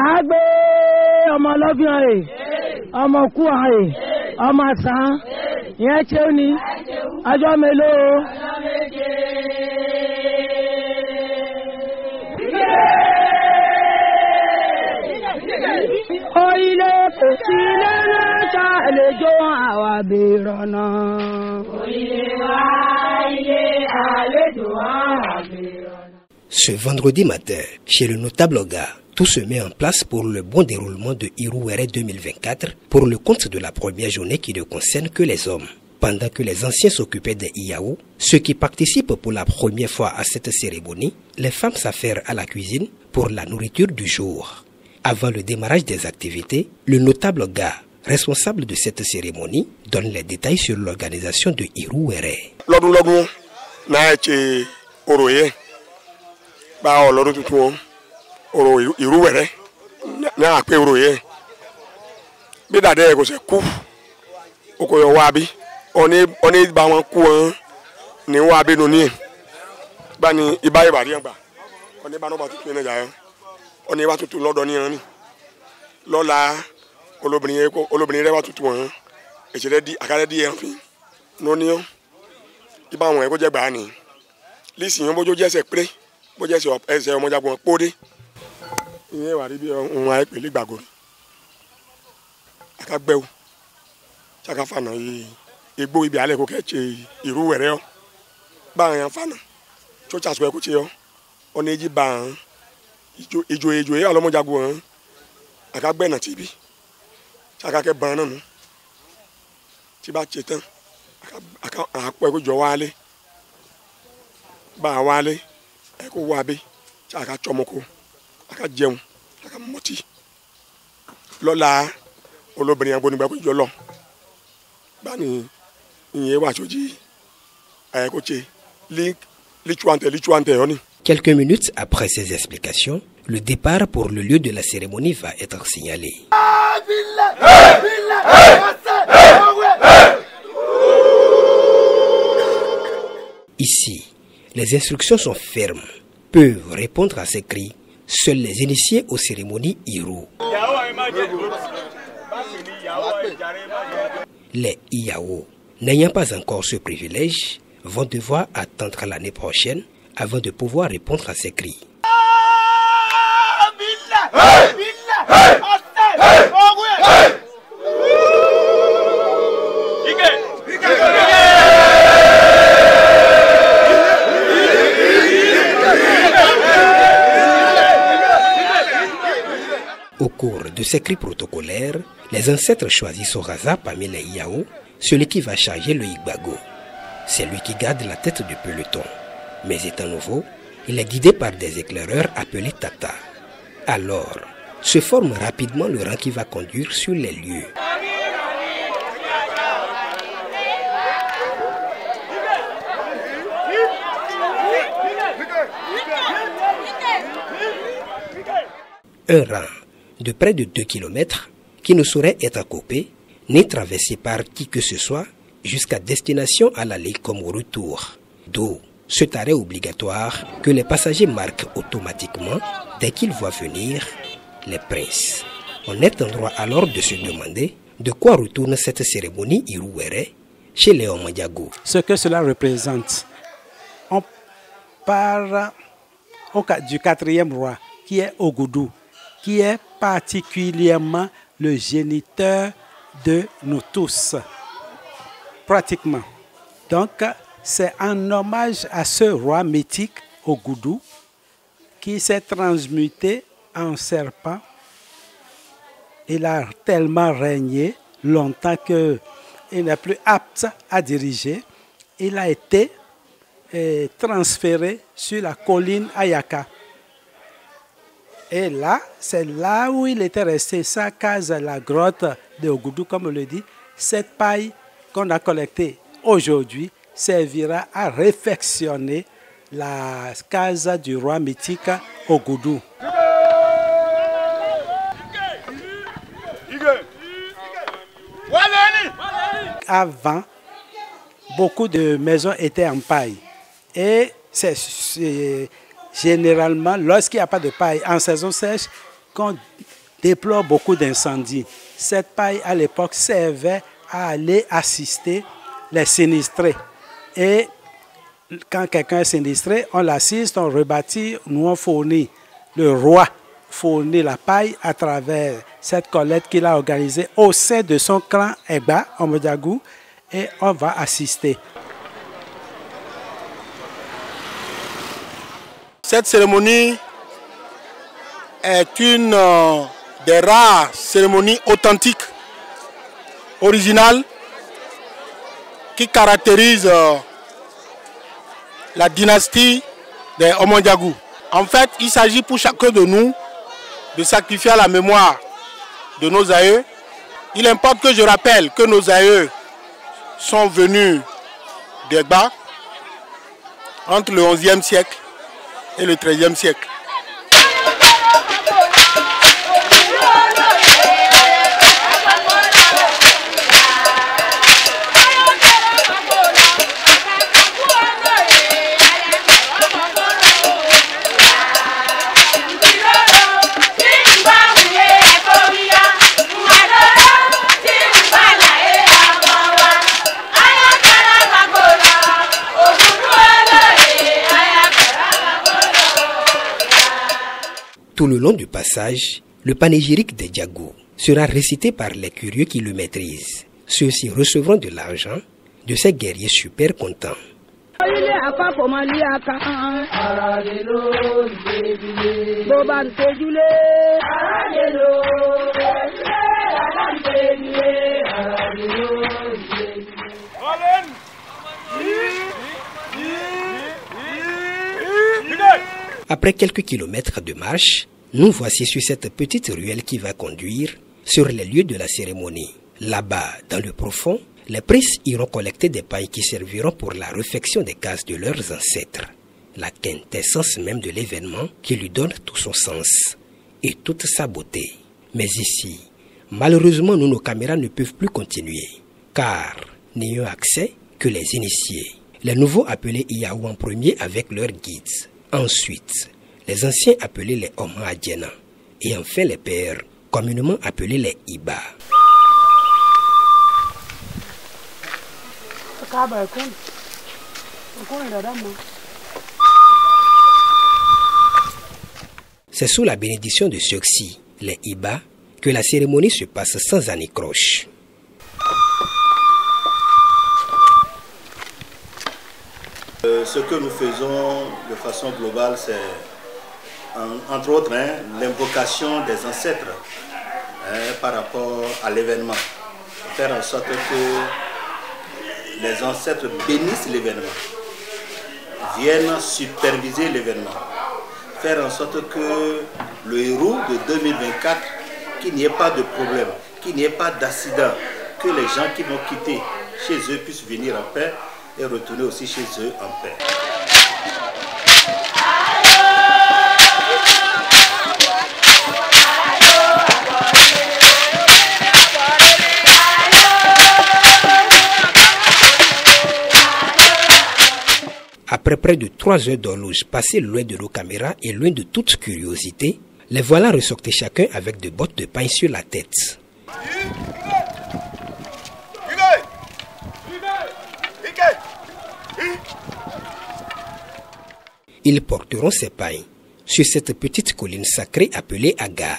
Agbe ọmọ lọ́bìnrin rẹ̀, ọmọ kú rẹ̀, ọmọ àtàn, ìyẹn ṣe ní ọjọ́ mélòó. Orílẹ̀ kò sí lẹ́nu ṣàlejò àwọn àbẹ̀rọ̀ náà. Orílẹ̀ wá ilé àlejò àwọn àbẹ̀rọ̀ náà. Ce vendredi matin, chez le notable Oga, tout se met en place pour le bon déroulement de Iruwere 2024 pour le compte de la première journée qui ne concerne que les hommes. Pendant que les anciens s'occupaient des Iyao, ceux qui participent pour la première fois à cette cérémonie, les femmes s'affairent à la cuisine pour la nourriture du jour. Avant le démarrage des activités, le notable Oga, responsable de cette cérémonie, donne les détails sur l'organisation de Iruwere. Oro Iruwere na ape oro ye bi dade ko se ku oko yo wa bi oni ba won ku won ni wa bi no ni ba ni ibaye ba ri agba oni ba no ba tutu ni ja yo oni wa tutu lodo ni ran ni lola olobìnrin re wa tutu won e se di akare di en fin no ni o iba won e ko je gba ni lisi yon bojo je se pre bojo se ese omo jagun pode ìyẹn wà rí bí ohun àìpẹ̀lẹ́ gbàgbọ́ akagbẹ́wò ṣàkàfànà igbó ibi alẹ́ kò kẹ́ẹ̀ṣe Ìrúwẹ̀rẹ́ ọ́ bá àyàn fànà tó ṣàṣọ ẹ̀kú ṣe ọ́ ọ̀nà èjì bá àyàn ìjò yẹ ọlọ́mọjagun ọ̀hún akagbẹ́nà tìbí ṣàkàkẹ́ bá náà nù tí bá ṣe tán àpò ẹ̀kú jọ wálé bá a wálé ẹ̀kú wá bí ṣàkàtsọmọkọ aka jẹun aka mọtì lọ́la olóbìnrin agbónigbà kò jọ lọ báni ìyẹn wà sójì àyẹ̀kọ́tsẹ̀ lichuante ọ̀ni. Quelques minutes après ces explications, le départ pour le lieu de la cérémonie va être signalé. Ici, les instructions sont fermes. Peuvent répondre à ces cris seuls les initiés aux cérémonies Iru. Les Iyao, n'ayant pas encore ce privilège, vont devoir attendre l'année prochaine avant de pouvoir répondre à ces cris. Au cours de ces cris protocolaires, les ancêtres choisissent au hasard parmi les Iyao celui qui va charger le Igbago. C'est lui qui garde la tête du peloton. Mais étant nouveau, il est guidé par des éclaireurs appelés Tata. Alors, se forme rapidement le rang qui va conduire sur les lieux. Un rang de près de 2 km qui ne saurait être coupé ni traversé par qui que ce soit jusqu'à destination à l'aller comme au retour. D'où cet arrêt obligatoire que les passagers marquent automatiquement dès qu'ils voient venir les princes. On est en droit alors de se demander de quoi retourne cette cérémonie Iruwere chez Léon Madiago. Ce que cela représente, on part du 4e roi qui est Ogoudou, qui est particulièrement le géniteur de nous tous, pratiquement. Donc, c'est un hommage à ce roi mythique, Ogoudou, qui s'est transmuté en serpent. Il a tellement régné longtemps qu'il n'est plus apte à diriger. Il a été transféré sur la colline Ayaka. Et là, c'est là où il était resté. Sa case, la grotte de Ogoudou, comme on le dit, cette paille qu'on a collectée aujourd'hui servira à réfectionner la case du roi mythique Ogoudou. avant, beaucoup de maisons étaient en paille. Et c'est généralement, lorsqu'il n'y a pas de paille en saison sèche, qu'on déplore beaucoup d'incendies. Cette paille, à l'époque, servait à aller assister les sinistrés. Et quand quelqu'un est sinistré, on l'assiste, on rebâtit, nous on fournit. Le roi fournit la paille à travers cette collecte qu'il a organisée au sein de son clan Egba, Omodiagou, et on va assister. Cette cérémonie est une des rares cérémonies authentiques, originales, qui caractérisent la dynastie des Omodiagou. En fait, il s'agit pour chacun de nous de sacrifier à la mémoire de nos aïeux. Il importe que je rappelle que nos aïeux sont venus d'Egba entre le 11e siècle et le 13e siècle. Tout le long du passage, le panégyrique des Diagou sera récité par les curieux qui le maîtrisent. Ceux-ci recevront de l'argent de ces guerriers super contents. Après quelques kilomètres de marche, nous voici sur cette petite ruelle qui va conduire sur les lieux de la cérémonie. Là-bas, dans le profond, les princes iront collecter des pailles qui serviront pour la réfection des cases de leurs ancêtres. La quintessence même de l'événement qui lui donne tout son sens et toute sa beauté. Mais ici, malheureusement, nos caméras ne peuvent plus continuer, car n'ayant accès que les initiés. Les nouveaux appelés Iyaou en premier avec leurs guides. Ensuite, les anciens appelés les Oma Adjena. Et enfin les pères, communément appelés les Iba. C'est sous la bénédiction de ceux-ci, les Iba, que la cérémonie se passe sans anicroche. Ce que nous faisons de façon globale, c'est entre autres l'invocation des ancêtres par rapport à l'événement. Faire en sorte que les ancêtres bénissent l'événement, viennent superviser l'événement. Faire en sorte que le héros de 2024, qu'il n'y ait pas de problème, qu'il n'y ait pas d'accident, que les gens qui vont quitter chez eux puissent venir en paix et retourner aussi chez eux en paix. Après près de 3 heures d'horloge passées loin de nos caméras et loin de toute curiosité, les voilà ressortis chacun avec de bottes de paille sur la tête. Ils porteront ces pailles sur cette petite colline sacrée appelée Aga.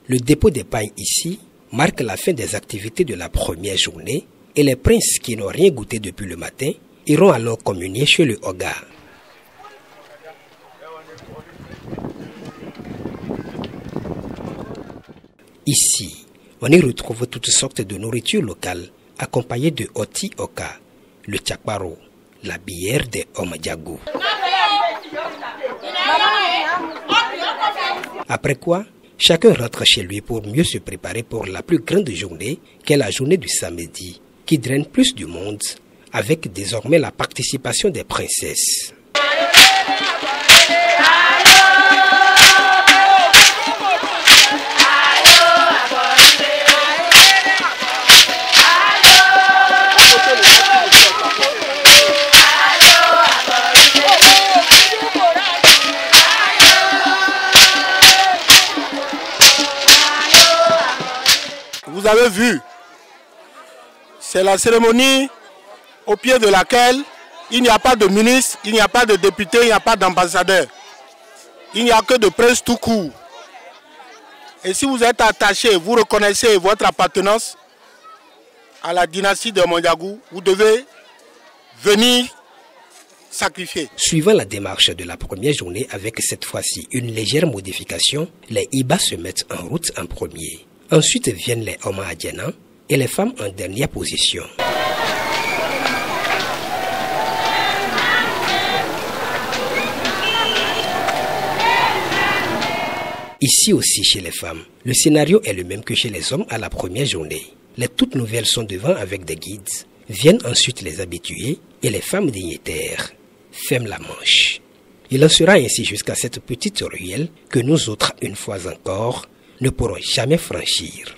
Le dépôt des pailles ici marque la fin des activités de la première journée et les princes qui n'ont rien goûté depuis le matin iront alors communier chez le Oga. Ici, on y retrouve toutes sortes de nourritures locales accompagnées de Oti Oka, le Tchakparo, la bière des Omodiagou. Après quoi, chacun rentre chez lui pour mieux se préparer pour la plus grande journée qu'est la journée du samedi, qui draine plus du monde, avec désormais la participation des princesses. vous avez vu, c'est la cérémonie au pied de laquelle il n'y a pas de ministre, il n'y a pas de député, il n'y a pas d'ambassadeur. Il n'y a que de princes tout court. Et si vous êtes attaché, vous reconnaissez votre appartenance à la dynastie de Mondiagou, vous devez venir sacrifier. Suivant la démarche de la première journée avec cette fois-ci une légère modification, les Iba se mettent en route en premier. Ensuite viennent les Oma Adjana et les femmes en dernière position. Ici aussi chez les femmes, le scénario est le même que chez les hommes à la première journée. Les toutes nouvelles sont devant avec des guides. Viennent ensuite les habitués et les femmes dignitaires ferment la manche. Il en sera ainsi jusqu'à cette petite ruelle que nous autres, une fois encore, ne pourrons jamais franchir.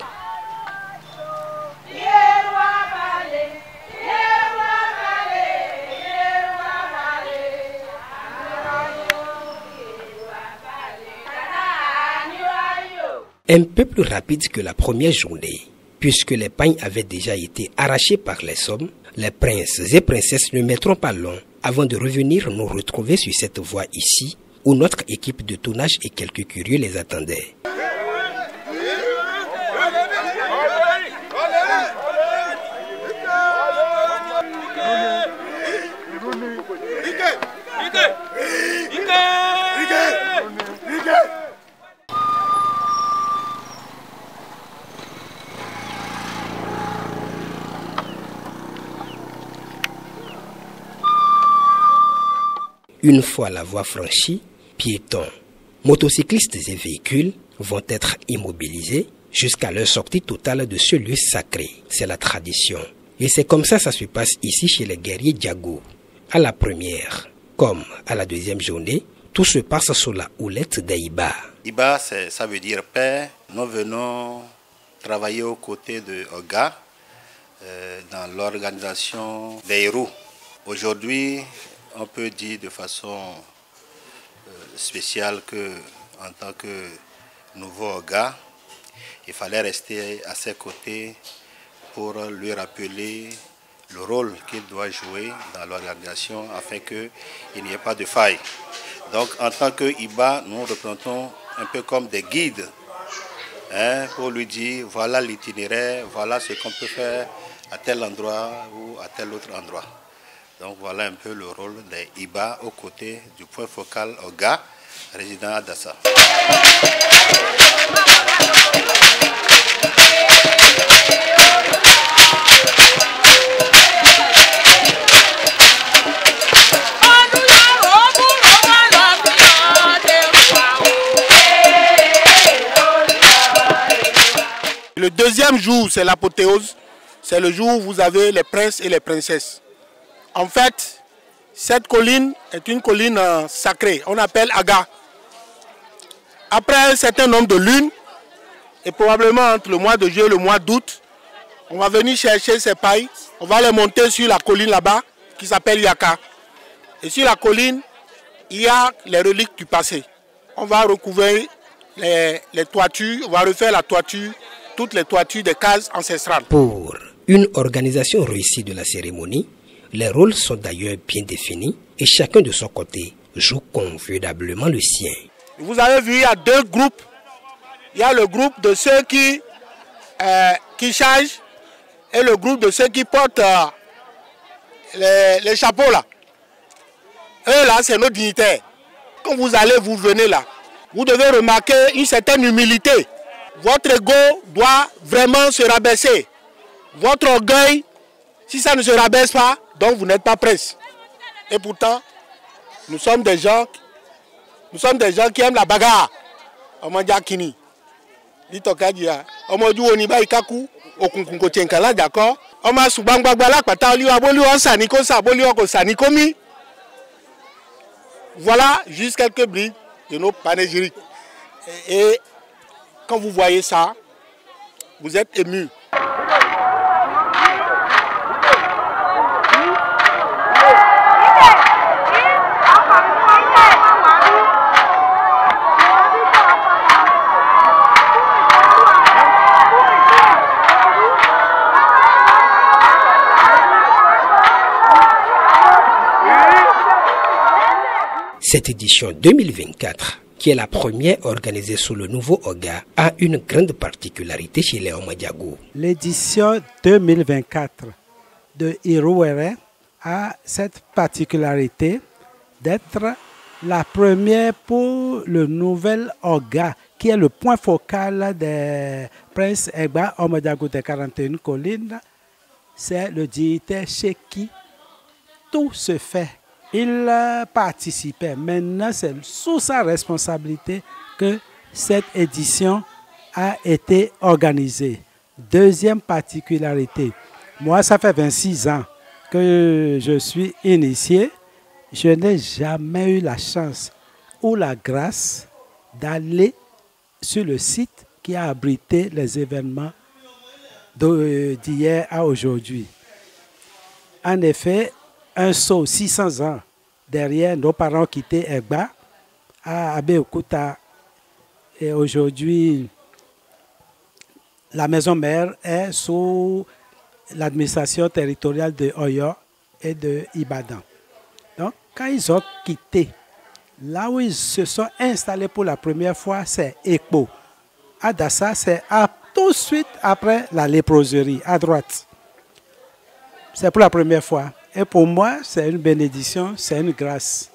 Un peu plus rapide que la première journée, puisque les pagnes avaient déjà été arrachées par les hommes, les princes et princesses ne mettront pas long avant de revenir nous retrouver sur cette voie ici, où notre équipe de tournage et quelques curieux les attendaient. Une fois la voie franchie, piétons, motocyclistes et véhicules vont être immobilisés jusqu'à leur sortie totale de ce lieu sacré. C'est la tradition. Et c'est comme ça se passe ici chez les guerriers Djago. À la première, comme à la deuxième journée, tout se passe sous la houlette des Iba. Iba, ça veut dire père. Nous venons travailler aux côtés de Oga dans l'organisation des héros. Aujourd'hui, on peut dire de façon spéciale que, en tant que nouveau Oga, il fallait rester à ses côtés pour lui rappeler le rôle qu'il doit jouer dans l'organisation afin qu'il n'y ait pas de faille. Donc en tant que Iba, nous représentons un peu comme des guides pour lui dire voilà l'itinéraire, voilà ce qu'on peut faire à tel endroit ou à tel autre endroit. Donc voilà un peu le rôle des Iba aux côtés du point focal Oga, résident à Dassa. Le deuxième jour, c'est l'apothéose. C'est le jour où vous avez les princes et les princesses. En fait, cette colline est une colline sacrée, on appelle Aga. Après un certain nombre de lunes, et probablement entre le mois de juillet et le mois d'août, on va venir chercher ces pailles, on va les monter sur la colline là-bas, qui s'appelle Yaka. Et sur la colline, il y a les reliques du passé. On va recouvrir les toitures, on va refaire la toiture, toutes les toitures des cases ancestrales. Pour une organisation réussie de la cérémonie, les rôles sont d'ailleurs bien définis et chacun de son côté joue convenablement le sien. Vous avez vu, il y a deux groupes. Il y a le groupe de ceux qui chargent et le groupe de ceux qui portent les chapeaux là. Eux là, c'est nos dignitaires. Quand vous allez, vous venez là, vous devez remarquer une certaine humilité. Votre ego doit vraiment se rabaisser. Votre orgueil, si ça ne se rabaisse pas, donc vous n'êtes pas prince. Et pourtant, nous sommes des gens qui aiment la bagarre. Omanjakini. Litokadia. Omodu oniba ikaku okunkunko tienkala d'accord. Oma subangbagala pata oli aboli osani ko saboli ko sani komi. Voilà juste quelques brides de nos panégyriques. Et quand vous voyez ça, vous êtes émus. Cette édition 2024, qui est la première organisée sous le nouveau Oga, a une grande particularité chez les Omadiagou. L'édition 2024 de Iruwere a cette particularité d'être la première pour le nouvel Oga, qui est le point focal des Princes Egba Omadiagou des 41 collines. C'est le dignitaire chez qui tout se fait. Il participait. Maintenant, c'est sous sa responsabilité que cette édition a été organisée. Deuxième particularité, moi, ça fait 26 ans que je suis initié. Je n'ai jamais eu la chance ou la grâce d'aller sur le site qui a abrité les événements d'hier à aujourd'hui. En effet, un saut 600 ans derrière nos parents quittés Egba à Abeokuta. Et aujourd'hui, la maison mère est sous l'administration territoriale de Oyo et de Ibadan. Donc, quand ils ont quitté, là où ils se sont installés pour la première fois, c'est Ekpo. À Dassa, c'est tout de suite après la léproserie, à droite. C'est pour la première fois. Et pour moi, c'est une bénédiction, c'est une grâce.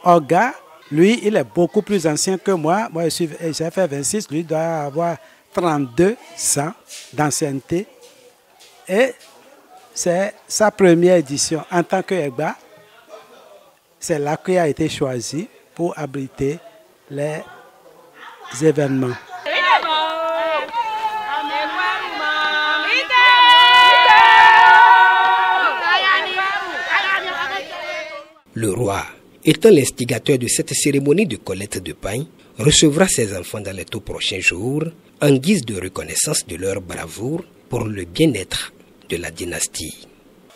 Oga, lui, il est beaucoup plus ancien que moi. Moi, j'ai fait 26, lui doit avoir 32 ans d'ancienneté. Et c'est sa première édition en tant que Egba. C'est là qu'il a été choisi pour abriter les événements. Le roi, étant l'instigateur de cette cérémonie de collecte de pain, recevra ses enfants dans les tout prochains jours en guise de reconnaissance de leur bravoure pour le bien-être de la dynastie.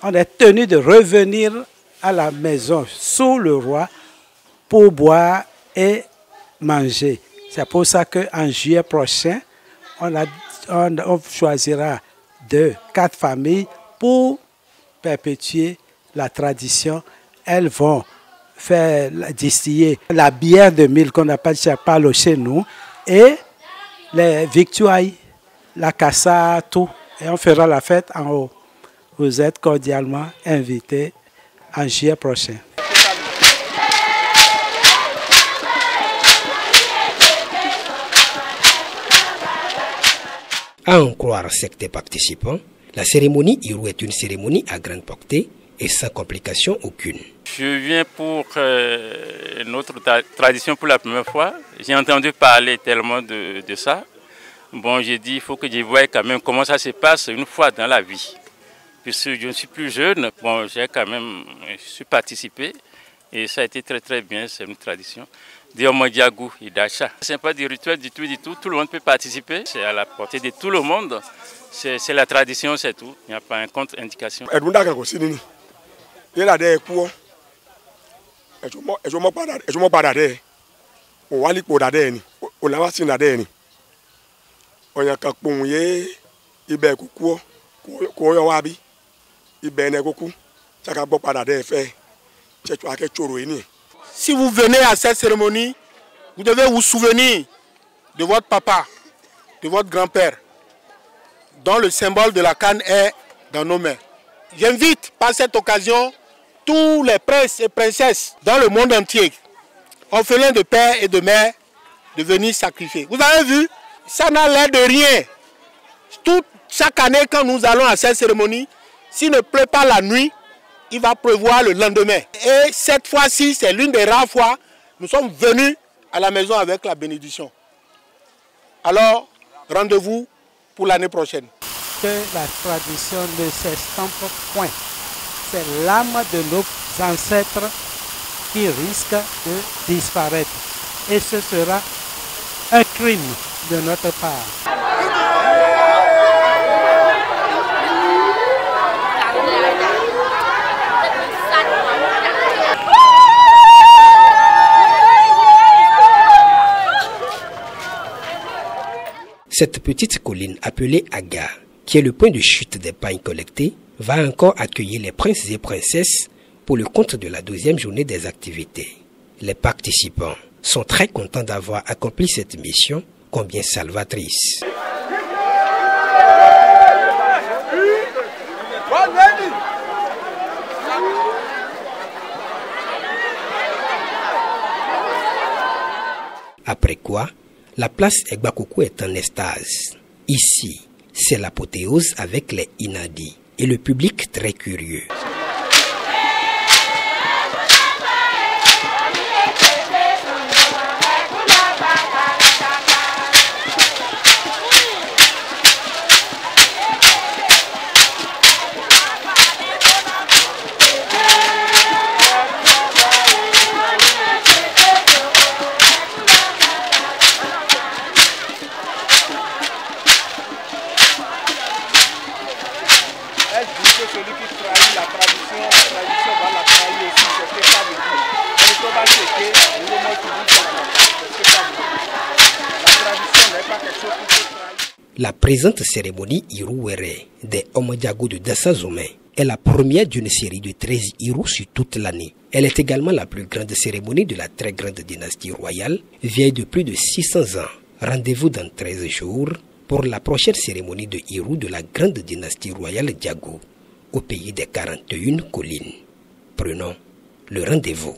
On est tenu de revenir à la maison sous le roi pour boire et manger. C'est pour ça qu'en juillet prochain, on choisira 4 familles pour perpétuer la tradition. Elles vont faire distiller la bière de mil qu'on appelle chapalo chez nous et les victuailles, la cassa, tout. Et on fera la fête en haut. Vous êtes cordialement invités en juillet prochain. À en croire certains participants, la cérémonie Iru est une cérémonie à grande portée et sans complication aucune. Je viens pour notre tradition pour la première fois. J'ai entendu parler tellement de ça. Bon, j'ai dit, il faut que je voie quand même comment ça se passe une fois dans la vie. Puisque je ne suis plus jeune, bon, j'ai quand même participé et ça a été très très bien, c'est une tradition. Des Omadiagou et d'achat. Ce n'est pas du rituel du tout, tout le monde peut participer, c'est à la portée de tout le monde. C'est la tradition, c'est tout, il n'y a pas une contre-indication. Si vous venez à cette cérémonie, vous devez vous souvenir de votre papa, de votre grand-père, dont le symbole de la canne est dans nos mains. J'invite par cette occasion tous les princes et princesses dans le monde entier, orphelins de père et de mère, de venir sacrifier. Vous avez vu, ça n'a l'air de rien. Chaque année, quand nous allons à cette cérémonie, s'il ne pleut pas la nuit, il va pleuvoir le lendemain. Et cette fois-ci, c'est l'une des rares fois, nous sommes venus à la maison avec la bénédiction. Alors, rendez-vous pour l'année prochaine. Que la tradition ne s'estompe point. C'est l'âme de nos ancêtres qui risque de disparaître. Et ce sera un crime de notre part. Cette petite colline appelée Aga, qui est le point de chute des pains collectés, va encore accueillir les princes et princesses pour le compte de la 2e journée des activités. Les participants sont très contents d'avoir accompli cette mission combien salvatrice. Après quoi, la place Egbakoku est en extase. Ici, c'est l'apothéose avec les inadis et le public très curieux. Celui qui trahit la tradition va la trahir aussi, c'est ce que ça veut dire. Mais il faut pas checker, le moment qui dit c'est ce que ça veut dire. La tradition n'est pas quelque chose qui se trahit. La présente cérémonie Iruwere des Omodjago de Dassazomé est la première d'une série de 13 Iru sur toute l'année. Elle est également la plus grande cérémonie de la très grande dynastie royale, vieille de plus de 600 ans. Rendez-vous dans 13 jours pour la prochaine cérémonie de Iru de la grande dynastie royale Djago, au pays des 41 collines. Prenons le rendez-vous.